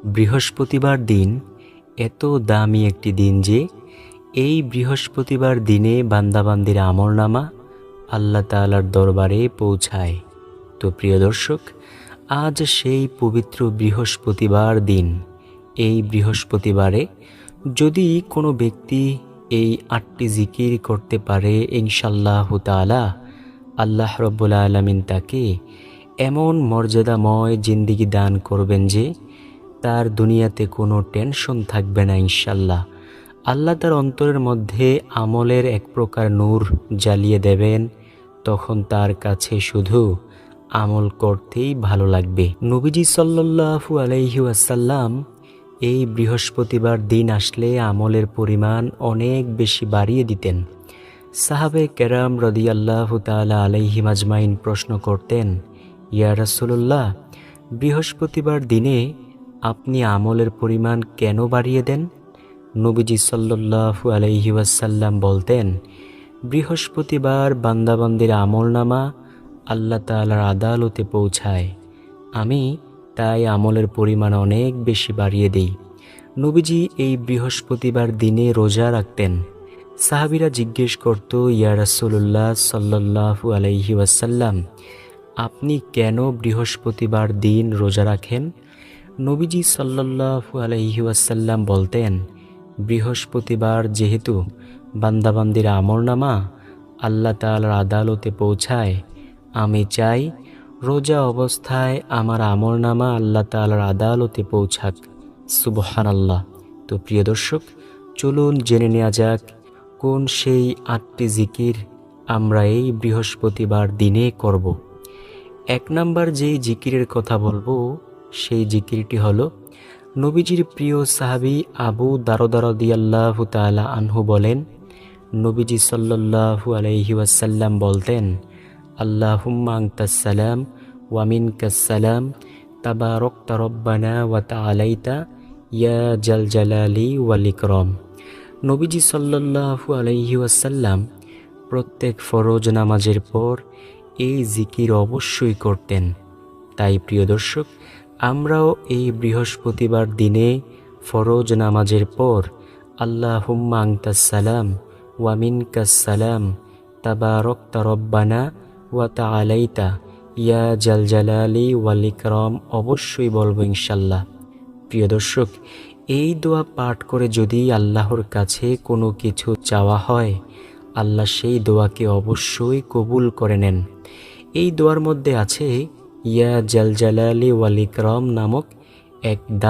বৃহস্পতিবার দিন এত দামি একটি দিন যে এই বৃহস্পতিবার দিনে বান্দাবান্দির আমলনামা আল্লাহ তাআলার দরবারে পৌঁছায়। তো প্রিয় দর্শক, আজ সেই পবিত্র বৃহস্পতিবার দিন। এই বৃহস্পতিবারে যদি কোনো ব্যক্তি এই ৮টি জিকির করতে পারে, ইনশাআল্লাহু তাআলা আল্লাহ রাব্বুল আলামিন তাকে এমন মর্যাদাময় জিন্দেগি দান করবেন যে তার দুনিয়াতে কোনো টেনশন থাকবে না ইনশাআল্লাহ। আল্লাহ তার অন্তরের মধ্যে আমলের এক প্রকার নূর জ্বালিয়ে দেবেন, তখন তার কাছে শুধু আমল করতেই ভালো লাগবে। নবীজি সাল্লাল্লাহু আলাইহি ওয়াসাল্লাম এই বৃহস্পতিবার দিন আসলে আমলের পরিমাণ অনেক বেশি বাড়িয়ে দিতেন। সাহাবে কেরাম রাদিয়াল্লাহু তাআলা আলাইহিম আজমাইন প্রশ্ন করতেন, ইয়া রাসূলুল্লাহ, বৃহস্পতিবার দিনে আপনি আমলের পরিমাণ কেন বাড়িয়ে দেন? নবীজি সাল্লাল্লাহু আলাইহি ওয়াসাল্লাম বলতেন, বৃহস্পতিবার বান্দাবান্দির আমলনামা আল্লাহ তাআলার আদালতে পৌঁছায়, আমি তাই আমলের পরিমাণ অনেক বেশি বাড়িয়ে দেই। নবীজি এই বৃহস্পতিবার দিনে রোজা রাখতেন। সাহাবীরা জিজ্ঞেস করত, ইয়া রাসূলুল্লাহ সাল্লাল্লাহু আলাইহি ওয়াসাল্লাম, আপনি কেন বৃহস্পতিবার দিন রোজা রাখেন? নবীজি সাল্লাল্লাহু আলাইহি ওয়াসাল্লাম বলতেন, বৃহস্পতিবার যেহেতু বান্দাবান্দির আমলনামা আল্লাহ তাআলার আদালতে পৌঁছায়, আমি চাই রোজা অবস্থায় আমার আমলনামা আল্লাহ তাআলার আদালতে পৌঁছাক। সুবহানাল্লাহ। তো প্রিয় দর্শক, চলুন জেনে নেওয়া যাক কোন সেই ৮টি জিকির আমরা এই বৃহস্পতিবার দিনে করব। ১ নাম্বার যেই জিকিরের কথা বলবো সেই জিকিরটি হলো, নবীজির প্রিয় সাহাবী আবু দারদা রাদিয়াল্লাহু তাআলা আনহু বলেন, নবীজি সাল্লাল্লাহু আলাইহি ওয়াসাল্লাম বলতেন, আল্লাহুম্মা আনতাস সালাম ওয়া মিনকাস সালাম তাবারাকতা রব্বানা ওয়া তাআলাইতা ইয়া জাল জালালি ওয়াল ইকরাম। নবীজি সাল্লাল্লাহু আলাইহি ওয়াসাল্লাম প্রত্যেক ফরজ নামাজের পর এই জিকির অবশ্যই করতেন। তাই প্রিয় দর্শক, আমরাও এই বৃহস্পতিবার দিনে ফরজ নামাজের পর আল্লাহুম্মা আনতাস সালাম ওয়া মিনকাস সালাম তাবারাকতা রব্বানা ওয়া তাআলাইতা ইয়া জাল জালালি ওয়াল ইকরাম অবশ্যই বলবো ইনশাআল্লাহ। প্রিয় দর্শক, এই দোয়া পাঠ করে যদি আল্লাহর কাছে কোনো কিছু চাওয়া হয়, আল্লাহ সেই দোয়াকে অবশ্যই কবুল করে নেন। এই দোয়ার মধ্যে আছে ইয়া জাল জালালি ওয়াল ইকরাম নামক এক দাম